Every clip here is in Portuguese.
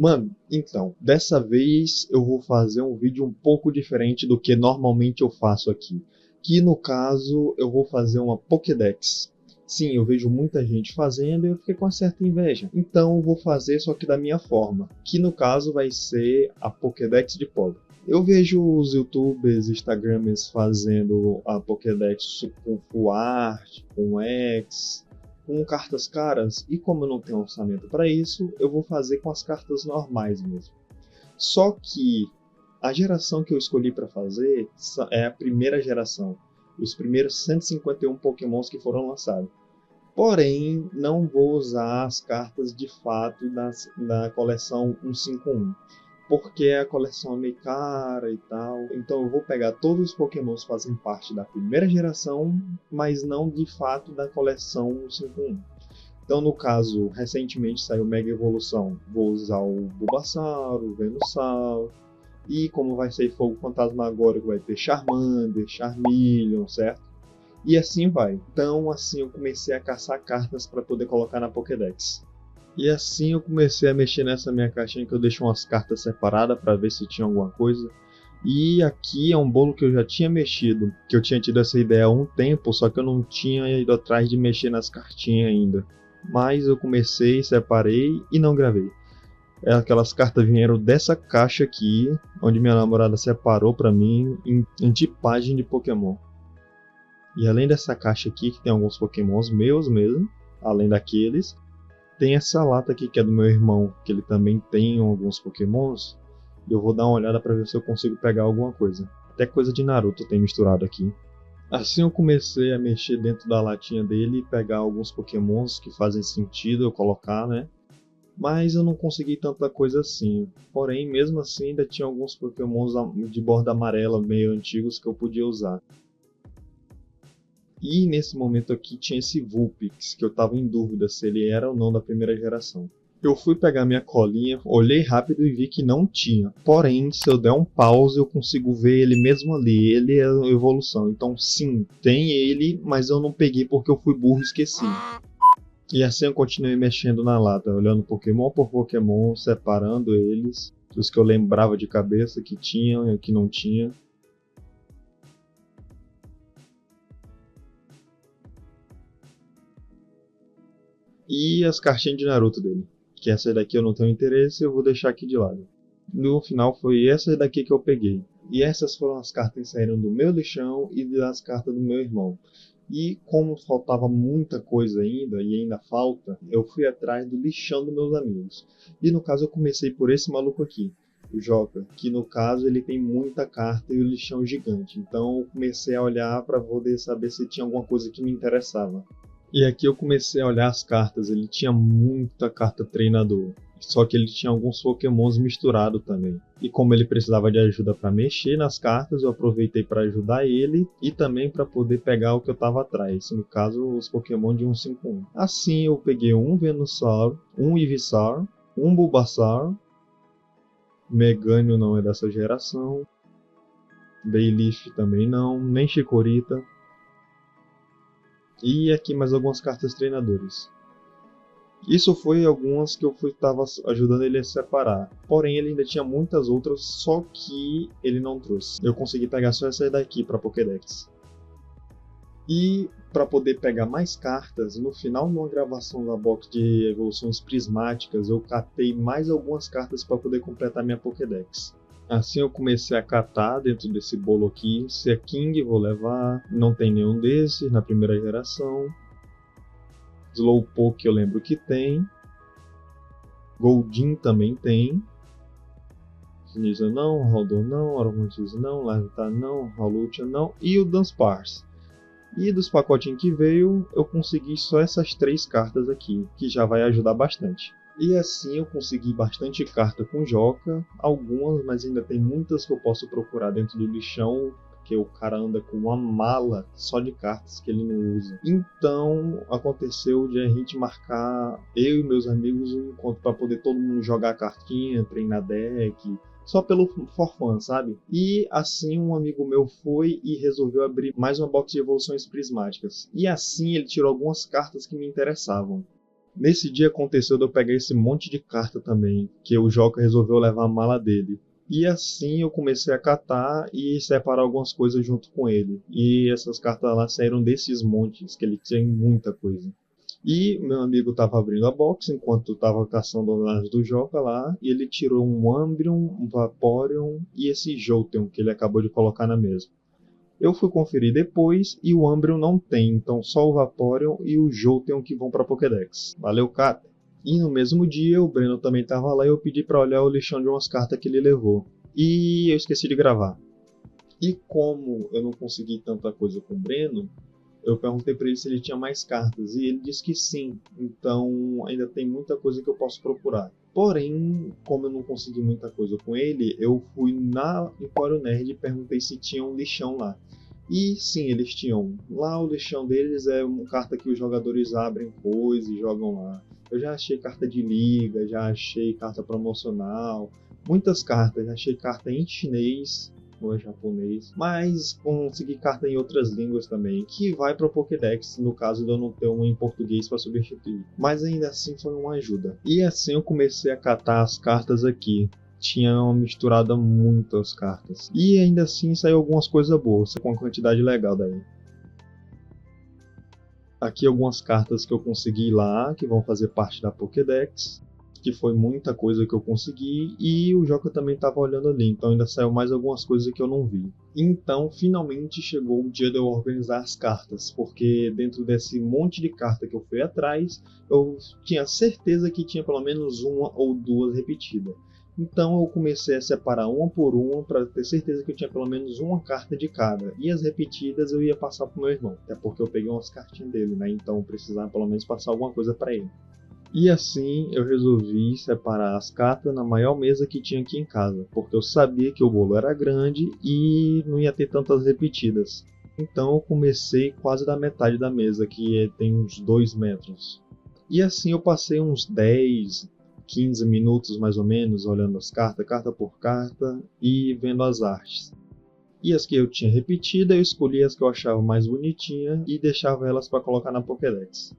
Mano, então, dessa vez eu vou fazer um vídeo um pouco diferente do que normalmente eu faço aqui. Que no caso eu vou fazer uma Pokédex. Sim, eu vejo muita gente fazendo e eu fiquei com uma certa inveja. Então eu vou fazer só que da minha forma. Que no caso vai ser a Pokédex de pobre. Eu vejo os youtubers, instagramers fazendo a Pokédex com Full Art, com X, com cartas caras, e como eu não tenho orçamento para isso, eu vou fazer com as cartas normais mesmo. Só que a geração que eu escolhi para fazer é a primeira geração, os primeiros 151 Pokémons que foram lançados. Porém, não vou usar as cartas de fato da coleção 151, porque a coleção é meio cara e tal. Então eu vou pegar todos os Pokémons que fazem parte da primeira geração, mas não de fato da coleção 151. Então, no caso, recentemente saiu Mega Evolução. Vou usar o Bulbasaur, o Venusaur. E como vai sair Fogo Fantasmagórico, vai ter Charmander, Charmeleon, certo? E assim vai. Então, assim eu comecei a caçar cartas para poder colocar na Pokédex. E assim eu comecei a mexer nessa minha caixinha que eu deixo umas cartas separadas para ver se tinha alguma coisa. E aqui é um bolo que eu já tinha mexido, que eu tinha tido essa ideia há um tempo, só que eu não tinha ido atrás de mexer nas cartinhas ainda. Mas eu comecei, separei e não gravei. Aquelas cartas vieram dessa caixa aqui, onde minha namorada separou para mim em tipagem de Pokémon. E além dessa caixa aqui, que tem alguns Pokémons meus mesmo, além daqueles, tem essa lata aqui que é do meu irmão, que ele também tem alguns Pokémons. E eu vou dar uma olhada para ver se eu consigo pegar alguma coisa. Até coisa de Naruto tem misturado aqui. Assim eu comecei a mexer dentro da latinha dele e pegar alguns Pokémons que fazem sentido eu colocar, né? Mas eu não consegui tanta coisa assim. Porém, mesmo assim, ainda tinha alguns Pokémons de borda amarela meio antigos que eu podia usar. E nesse momento aqui tinha esse Vulpix, que eu estava em dúvida se ele era ou não da primeira geração. Eu fui pegar minha colinha, olhei rápido e vi que não tinha. Porém, se eu der um pause, eu consigo ver ele mesmo ali. Ele é a evolução. Então, sim, tem ele, mas eu não peguei porque eu fui burro e esqueci. E assim eu continuei mexendo na lata, olhando Pokémon por Pokémon, separando eles. Os que eu lembrava de cabeça que tinham e o que não tinha. E as cartinhas de Naruto dele. Que essa daqui eu não tenho interesse, eu vou deixar aqui de lado. No final foi essa daqui que eu peguei. E essas foram as cartas que saíram do meu lixão e das cartas do meu irmão. E como faltava muita coisa ainda, e ainda falta, eu fui atrás do lixão dos meus amigos. E no caso eu comecei por esse maluco aqui, o Joca, que no caso ele tem muita carta e o lixão gigante. Então eu comecei a olhar para poder saber se tinha alguma coisa que me interessava. E aqui eu comecei a olhar as cartas, ele tinha muita carta treinador. Só que ele tinha alguns Pokémons misturados também. E como ele precisava de ajuda para mexer nas cartas, eu aproveitei para ajudar ele e também para poder pegar o que eu estava atrás, no caso os Pokémon de 151. Assim eu peguei um Venusaur, um Ivysaur, um Bulbasaur, Meganium não é dessa geração, Bayleef também não, nem Chikorita. E aqui mais algumas cartas treinadores. Isso foi algumas que eu estava ajudando ele a separar. Porém, ele ainda tinha muitas outras, só que ele não trouxe. Eu consegui pegar só essa daqui para Pokédex. E para poder pegar mais cartas, no final de uma gravação da box de evoluções prismáticas, eu catei mais algumas cartas para poder completar minha Pokédex. Assim eu comecei a catar dentro desse bolo aqui. Se é King, vou levar. Não tem nenhum desses na primeira geração. Slowpoke eu lembro que tem. Goldeen também tem. Sinisa não, Haldor não, Oromontis não, Larvitar não, Hawlucha não. E o Dunsparce. E dos pacotinhos que veio, eu consegui só essas 3 cartas aqui, que já vai ajudar bastante. E assim eu consegui bastante carta com Joca, algumas, mas ainda tem muitas que eu posso procurar dentro do lixão, porque o cara anda com uma mala só de cartas que ele não usa. Então aconteceu de a gente marcar, eu e meus amigos, um encontro para poder todo mundo jogar cartinha, treinar deck, só pelo for fun, sabe? E assim um amigo meu foi e resolveu abrir mais uma box de evoluções prismáticas. E assim ele tirou algumas cartas que me interessavam. Nesse dia aconteceu de eu pegar esse monte de carta também, que o Joca resolveu levar a mala dele. E assim eu comecei a catar e separar algumas coisas junto com ele. E essas cartas lá saíram desses montes, que ele tinha muita coisa. E meu amigo estava abrindo a box enquanto estava caçando as do Joca lá, e ele tirou um Umbreon, um Vaporeon e esse Jolteon que ele acabou de colocar na mesa. Eu fui conferir depois e o Umbreon não tem, então só o Vaporeon e o Jolteon que vão para Pokédex. Valeu, cara! E no mesmo dia o Breno também estava lá e eu pedi para olhar o lixão de umas cartas que ele levou. E eu esqueci de gravar. E como eu não consegui tanta coisa com o Breno, eu perguntei para ele se ele tinha mais cartas e ele disse que sim. Então ainda tem muita coisa que eu posso procurar. Porém, como eu não consegui muita coisa com ele, eu fui na Empório Nerd e perguntei se tinha um lixão lá. E sim, eles tinham. Lá o lixão deles é uma carta que os jogadores abrem coisas e jogam lá. Eu já achei carta de liga, já achei carta promocional, muitas cartas, já achei carta em chinês ou é japonês, mas consegui carta em outras línguas também, que vai para o Pokédex, no caso de eu não ter uma em português para substituir. Mas ainda assim foi uma ajuda. E assim eu comecei a catar as cartas aqui. Tinha uma misturada muitas cartas. E ainda assim saiu algumas coisas boas, com uma quantidade legal daí. Aqui algumas cartas que eu consegui lá, que vão fazer parte da Pokédex, que foi muita coisa que eu consegui, e o Joca também estava olhando ali, então ainda saiu mais algumas coisas que eu não vi. Então, finalmente chegou o dia de eu organizar as cartas, porque dentro desse monte de carta que eu fui atrás, eu tinha certeza que tinha pelo menos uma ou duas repetidas. Então eu comecei a separar uma por uma para ter certeza que eu tinha pelo menos uma carta de cada. E as repetidas eu ia passar pro meu irmão, até porque eu peguei umas cartinhas dele, né? Então eu precisava pelo menos passar alguma coisa para ele. E assim eu resolvi separar as cartas na maior mesa que tinha aqui em casa, porque eu sabia que o bolo era grande e não ia ter tantas repetidas. Então eu comecei quase da metade da mesa, que tem uns 2 metros. E assim eu passei uns 10, 15 minutos mais ou menos olhando as cartas, carta por carta, e vendo as artes. E as que eu tinha repetida, eu escolhia as que eu achava mais bonitinha e deixava elas para colocar na Pokédex.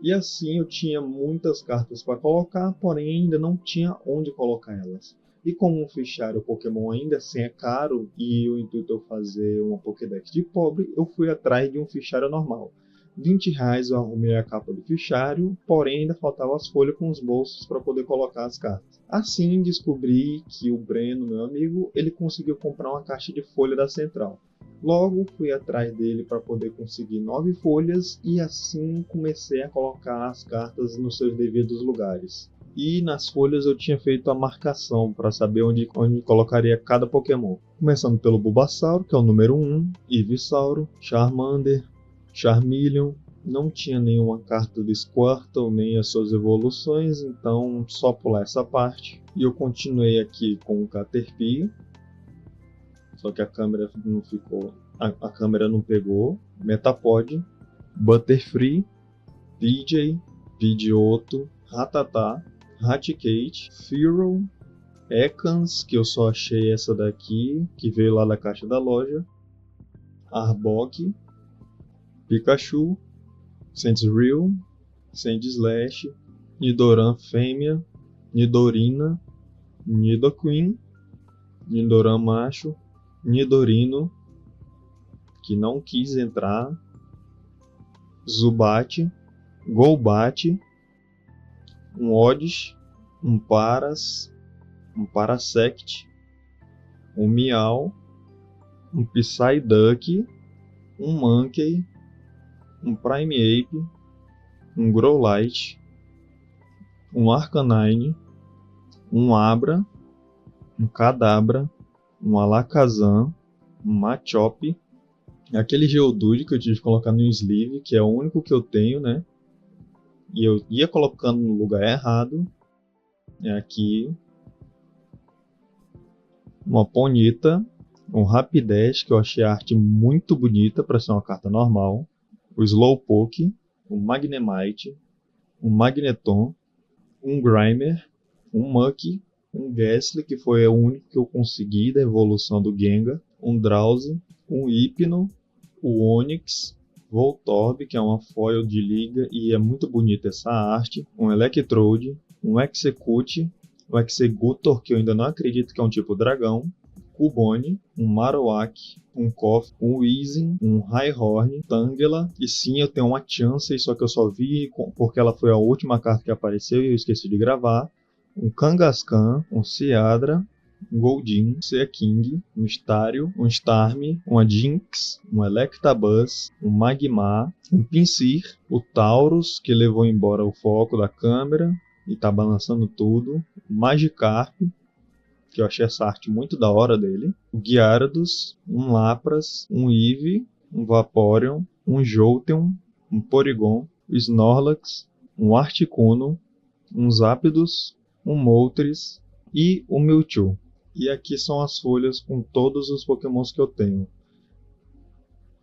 E assim eu tinha muitas cartas para colocar, porém ainda não tinha onde colocar elas. E como um fichário Pokémon ainda assim é caro e o intuito é eu fazer uma Pokédex de pobre, eu fui atrás de um fichário normal. R$ 20 eu arrumei a capa do fichário, porém ainda faltavam as folhas com os bolsos para poder colocar as cartas. Assim descobri que o Breno, meu amigo, ele conseguiu comprar uma caixa de folha da Central. Logo fui atrás dele para poder conseguir 9 folhas e assim comecei a colocar as cartas nos seus devidos lugares. E nas folhas eu tinha feito a marcação para saber onde colocaria cada Pokémon. Começando pelo Bulbasauro, que é o número 1, Ivysauro, Charmander, Charmeleon. Não tinha nenhuma carta do Squirtle nem as suas evoluções, então só pular essa parte. E eu continuei aqui com o Caterpie. Só que a câmera não ficou. A câmera não pegou. Metapod, Butterfree, PJ, Pidgeotto, Rattata, Raticate, Fearow, Ekans, que eu só achei essa daqui, que veio lá da caixa da loja, Arbok, Pikachu, Sandshrew, Sandslash, Nidoran fêmea, Nidorina, Nidoqueen, Nidoran macho, Nidorino, que não quis entrar, Zubat, Golbat, um Oddish, um Paras, um Parasect, um Meow, um Psyduck, um Mankey, um Primeape, um Growlithe, um Arcanine, um Abra, um Kadabra, um Alakazam, um Machop, aquele Geodude que eu tive que colocar no sleeve, que é o único que eu tenho, né? E eu ia colocando no lugar errado. É aqui. Uma Ponyta, um Rapidash, que eu achei a arte muito bonita para ser uma carta normal. O Slowpoke, um Magnemite, um Magneton, um Grimer, um Muck, um Gastly, que foi o único que eu consegui da evolução do Gengar, um Drowzee, um Hypno, o Onix, Voltorb, que é uma foil de liga e é muito bonita essa arte, um Electrode, um Execute, um Executor, que eu ainda não acredito que é um tipo dragão, Cubone, um Marowak, um Koff, um Weezing, um Rhyhorn, Tangela, e sim, eu tenho uma Chansey, só que eu só vi porque ela foi a última carta que apareceu e eu esqueci de gravar, um Kangaskhan, um Seadra, um Goldeen, um Seaking, um Stario, um Starmie, uma Jinx, um Electabuzz, um Magmar, um Pinsir, o Taurus, que levou embora o foco da câmera e tá balançando tudo, o Magikarp, que eu achei essa arte muito da hora dele, o Gyarados, um Lapras, um Eevee, um Vaporeon, um Jolteon, um Porygon, um Snorlax, um Articuno, um Zapdos, um Moltres e um Mewtwo. E aqui são as folhas com todos os pokémons que eu tenho.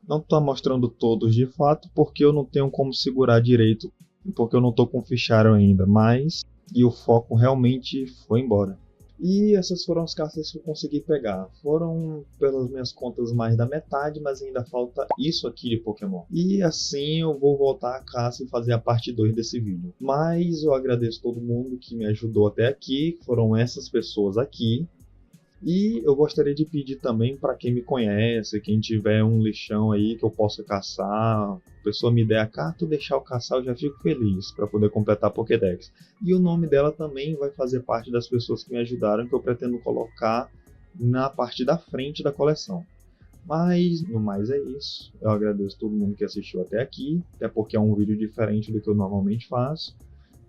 Não está mostrando todos de fato, porque eu não tenho como segurar direito, porque eu não estou com o fichário ainda, mas e o foco realmente foi embora. E essas foram as cartas que eu consegui pegar. Foram, pelas minhas contas, mais da metade, mas ainda falta isso aqui de Pokémon. E assim eu vou voltar à caça e fazer a parte 2 desse vídeo. Mas eu agradeço todo mundo que me ajudou até aqui, foram essas pessoas aqui. E eu gostaria de pedir também para quem me conhece, quem tiver um lixão aí que eu possa caçar, a pessoa me der a carta, eu deixar eu caçar, eu já fico feliz para poder completar a Pokédex. E o nome dela também vai fazer parte das pessoas que me ajudaram, que eu pretendo colocar na parte da frente da coleção. Mas, no mais é isso. Eu agradeço todo mundo que assistiu até aqui, até porque é um vídeo diferente do que eu normalmente faço.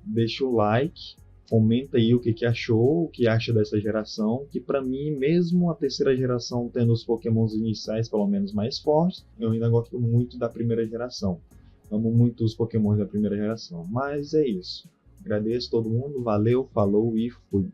Deixa o like. Comenta aí o que achou, o que acha dessa geração, que pra mim, mesmo a terceira geração tendo os pokémons iniciais pelo menos mais fortes, eu ainda gosto muito da primeira geração. Amo muito os pokémons da primeira geração. Mas é isso. Agradeço todo mundo, valeu, falou e fui.